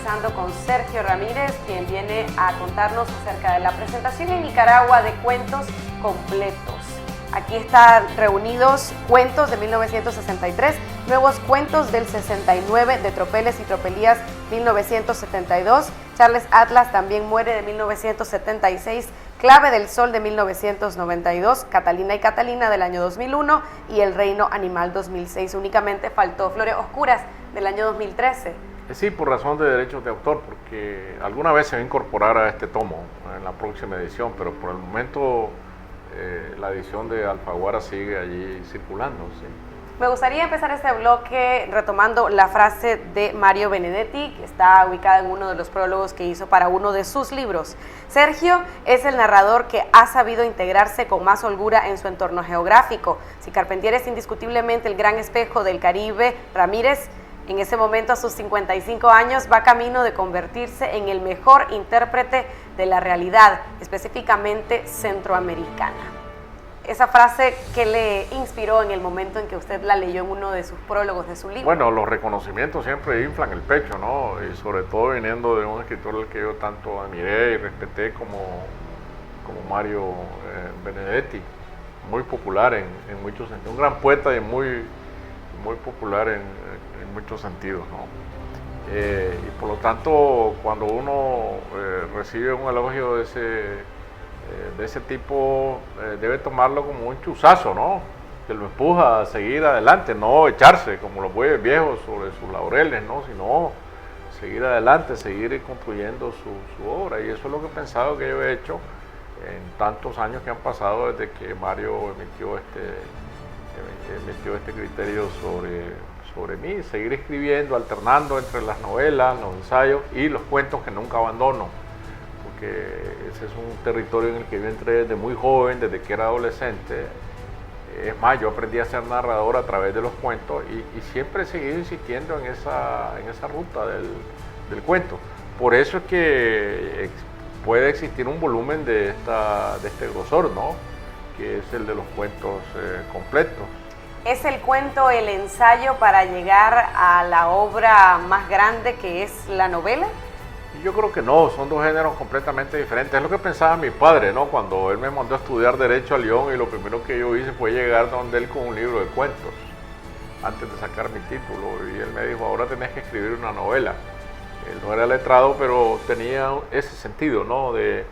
conversando con Sergio Ramírez, quien viene a contarnos acerca de la presentación en Nicaragua de cuentos completos. Aquí están reunidos cuentos de 1963, nuevos cuentos del 69 de Tropeles y Tropelías 1972, Charles Atlas también muere de 1976, Clave del Sol de 1992, Catalina y Catalina del año 2001 y El Reino Animal 2006. Únicamente faltó Flores Oscuras del año 2013. Sí, por razón de derechos de autor, porque alguna vez se va a incorporar a este tomo en la próxima edición, pero por el momento la edición de Alfaguara sigue allí circulando. ¿Sí? Me gustaría empezar este bloque retomando la frase de Mario Benedetti, que está ubicada en uno de los prólogos que hizo para uno de sus libros. Sergio es el narrador que ha sabido integrarse con más holgura en su entorno geográfico. Si Carpentier es indiscutiblemente el gran espejo del Caribe, Ramírez, en ese momento a sus 55 años, va camino de convertirse en el mejor intérprete de la realidad, específicamente centroamericana. Esa frase, ¿qué le inspiró en el momento en que usted la leyó en uno de sus prólogos de su libro? Bueno, los reconocimientos siempre inflan el pecho, ¿no? Y sobre todo viniendo de un escritor al que yo tanto admiré y respeté como Mario Benedetti, muy popular en muchos sentidos, un gran poeta y muy popular en muchos sentidos, ¿no? Y por lo tanto, cuando uno recibe un elogio de ese tipo, debe tomarlo como un chuzazo, ¿no? Que lo empuja a seguir adelante, no echarse como los bueyes viejos sobre sus laureles, ¿no? Sino seguir adelante, seguir construyendo su obra. Y eso es lo que he pensado que yo he hecho en tantos años que han pasado desde que Mario emitió este criterio sobre mí, seguir escribiendo, alternando entre las novelas, los ensayos y los cuentos que nunca abandono, porque ese es un territorio en el que yo entré desde muy joven, desde que era adolescente. Es más, yo aprendí a ser narrador a través de los cuentos y siempre he seguido insistiendo en esa ruta del cuento. Por eso es que puede existir un volumen de este grosor, ¿no? Que es el de los cuentos completos. ¿Es el cuento el ensayo para llegar a la obra más grande que es la novela? Yo creo que no, son dos géneros completamente diferentes. Es lo que pensaba mi padre, ¿no? Cuando él me mandó a estudiar Derecho a León y lo primero que yo hice fue llegar donde él con un libro de cuentos, antes de sacar mi título. Y él me dijo, ahora tenés que escribir una novela. Él no era letrado, pero tenía ese sentido, ¿no? De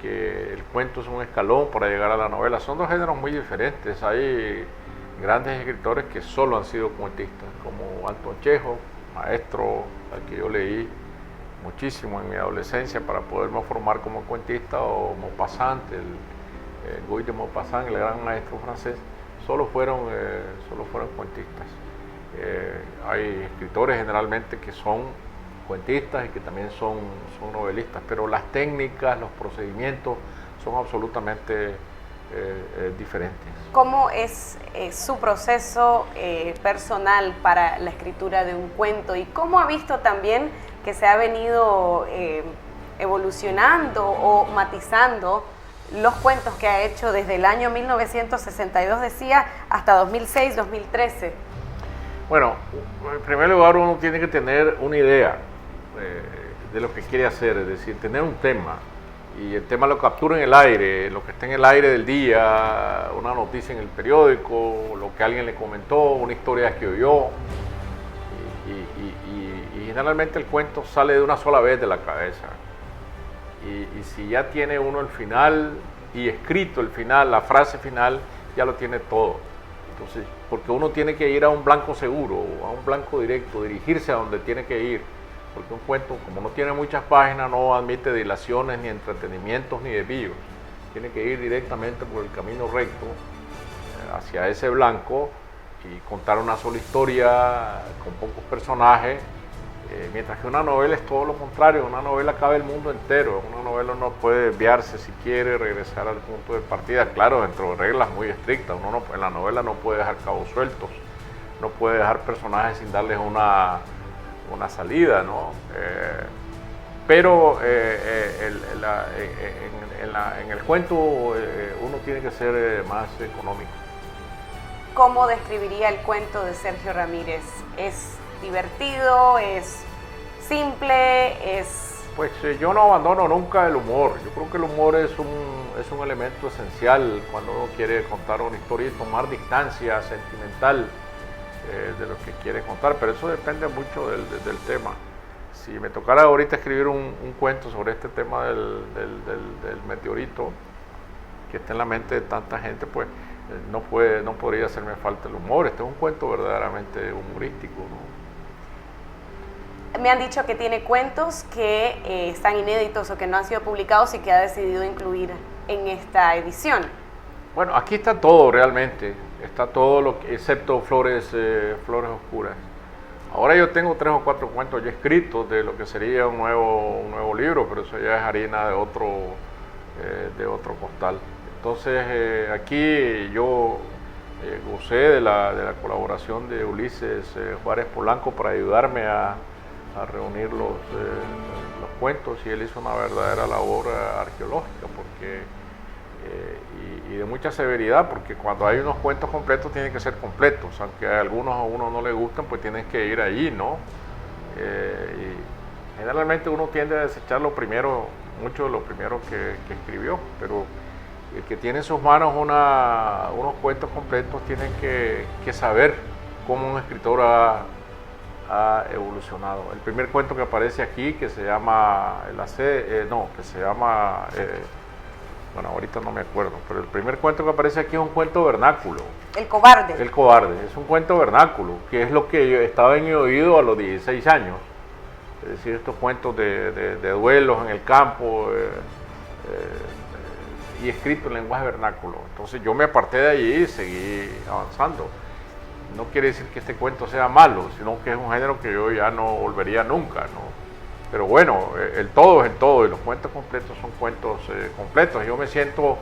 que el cuento es un escalón para llegar a la novela. Son dos géneros muy diferentes. Hay grandes escritores que solo han sido cuentistas, como Antón Chejo, maestro al que yo leí muchísimo en mi adolescencia para poderme formar como cuentista, o Maupassant, el Guy de Maupassant, el gran maestro francés, solo fueron cuentistas. Hay escritores generalmente que son cuentistas y que también son novelistas, pero las técnicas, los procedimientos son absolutamente diferentes. ¿Cómo es su proceso personal para la escritura de un cuento y cómo ha visto también que se ha venido evolucionando o matizando los cuentos que ha hecho desde el año 1962, decía, hasta 2006, 2013? Bueno, en primer lugar uno tiene que tener una idea de lo que quiere hacer, es decir, tener un tema. Y el tema lo captura en el aire, lo que está en el aire del día, una noticia en el periódico, lo que alguien le comentó, una historia que oyó. Y generalmente el cuento sale de una sola vez de la cabeza. Y si ya tiene uno el final y escrito el final, la frase final, ya lo tiene todo. Entonces, porque uno tiene que ir a un blanco seguro, a un blanco directo, dirigirse a donde tiene que ir. Porque un cuento, como no tiene muchas páginas, no admite dilaciones, ni entretenimientos, ni desvíos. Tiene que ir directamente por el camino recto hacia ese blanco y contar una sola historia con pocos personajes, mientras que una novela es todo lo contrario. Una novela cabe el mundo entero. Una novela no puede desviarse si quiere, regresar al punto de partida, claro, dentro de reglas muy estrictas. Uno en la novela no puede dejar cabos sueltos, no puede dejar personajes sin darles una salida, ¿no? Pero en el cuento uno tiene que ser más económico. ¿Cómo describiría el cuento de Sergio Ramírez? ¿Es divertido? ¿Es simple, es... Pues yo no abandono nunca el humor. Yo creo que el humor es un elemento esencial cuando uno quiere contar una historia y tomar distancia sentimental de lo que quiere contar, pero eso depende mucho del tema. Si me tocara ahorita escribir un cuento sobre este tema del meteorito que está en la mente de tanta gente, pues no podría hacerme falta el humor. Este es un cuento verdaderamente humorístico, ¿no? Me han dicho que tiene cuentos que están inéditos o que no han sido publicados y que ha decidido incluir en esta edición. Bueno, aquí está todo realmente, está todo lo que, excepto flores oscuras. Ahora yo tengo 3 o 4 cuentos ya escritos de lo que sería un nuevo libro, pero eso ya es harina de otro costal. Entonces aquí yo gocé de la colaboración de Ulises Juárez Polanco para ayudarme a reunir los cuentos, y él hizo una verdadera labor arqueológica y de mucha severidad, porque cuando hay unos cuentos completos tienen que ser completos, aunque a algunos a uno no le gustan, pues tienes que ir allí, ¿no? Y generalmente uno tiende a desechar mucho de lo primero que escribió, pero el que tiene en sus manos unos cuentos completos tiene que saber cómo un escritor ha evolucionado. El primer cuento que aparece aquí, que se llama bueno, ahorita no me acuerdo, pero el primer cuento que aparece aquí es un cuento vernáculo. El cobarde. El cobarde, es un cuento vernáculo, que es lo que yo estaba en mi oído a los 16 años. Es decir, estos cuentos de duelos en el campo y escrito en lenguaje vernáculo. Entonces yo me aparté de allí y seguí avanzando. No quiere decir que este cuento sea malo, sino que es un género que yo ya no volvería nunca, ¿no? Pero bueno, el todo es el todo, y los cuentos completos son cuentos completos. Yo me siento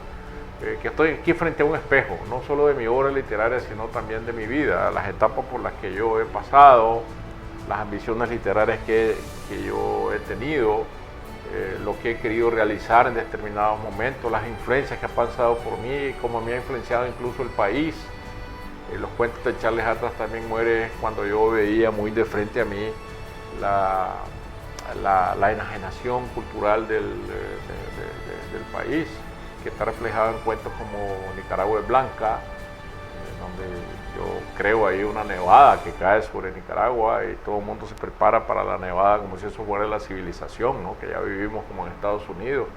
que estoy aquí frente a un espejo, no solo de mi obra literaria, sino también de mi vida, las etapas por las que yo he pasado, las ambiciones literarias que yo he tenido, lo que he querido realizar en determinados momentos, las influencias que han pasado por mí, cómo me ha influenciado incluso el país. Los cuentos de Charles Atlas también muere cuando yo veía muy de frente a mí la enajenación cultural del país, que está reflejado en cuentos como Nicaragua es Blanca, donde yo creo hay una nevada que cae sobre Nicaragua y todo el mundo se prepara para la nevada como si eso fuera la civilización, ¿no? Que ya vivimos como en Estados Unidos,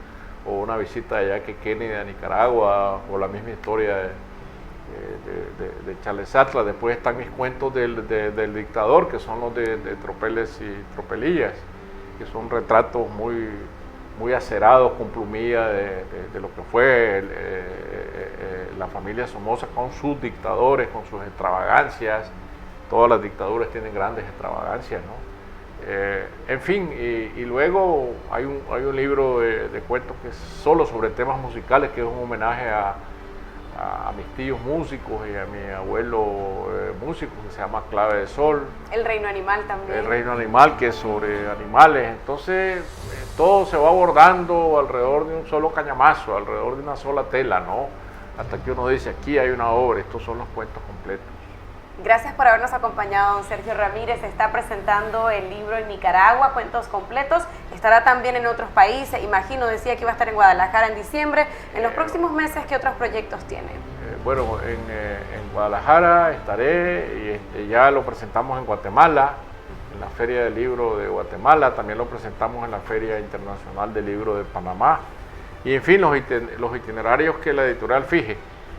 o una visita de Jackie Kennedy a Nicaragua, o la misma historia de Charles Atlas. Después están mis cuentos del dictador, que son los de Tropeles y Tropelillas, que son retratos muy acerados con plumilla de lo que fue la familia Somoza con sus dictadores, con sus extravagancias. Todas las dictaduras tienen grandes extravagancias, ¿no? En fin, y luego hay un libro de cuentos que es solo sobre temas musicales, que es un homenaje a mis tíos músicos y a mi abuelo músico, que se llama Clave de Sol. El reino animal también. El reino animal, que es sobre animales. Entonces todo se va abordando alrededor de un solo cañamazo, alrededor de una sola tela, ¿no? Hasta que uno dice, aquí hay una obra, estos son los cuentos completos. Gracias por habernos acompañado, don Sergio Ramírez. Está presentando el libro en Nicaragua, Cuentos Completos. Estará también en otros países. Imagino, decía que iba a estar en Guadalajara en diciembre. En los próximos meses, ¿qué otros proyectos tiene? Bueno, en Guadalajara estaré, y ya lo presentamos en Guatemala, en la Feria del Libro de Guatemala. También lo presentamos en la Feria Internacional del Libro de Panamá. Y en fin, los itinerarios que la editorial fije.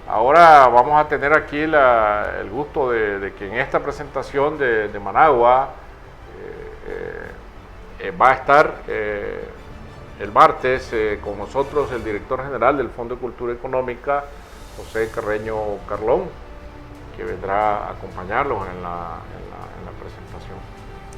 Ahora vamos a tener aquí el gusto de que en esta presentación de Managua va a estar el martes con nosotros el director general del Fondo de Cultura Económica, José Carreño Carlón, que vendrá a acompañarlos en la presentación.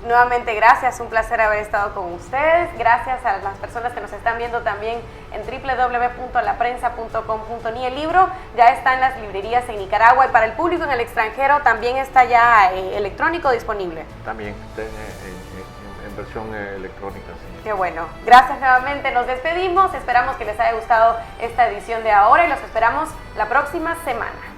Nuevamente gracias, un placer haber estado con ustedes. Gracias a las personas que nos están viendo también en www.laprensa.com.ni. El libro ya está en las librerías en Nicaragua, y para el público en el extranjero también está ya electrónico disponible. También en versión electrónica, sí. Qué bueno. Gracias nuevamente, nos despedimos. Esperamos que les haya gustado esta edición de ahora y los esperamos la próxima semana.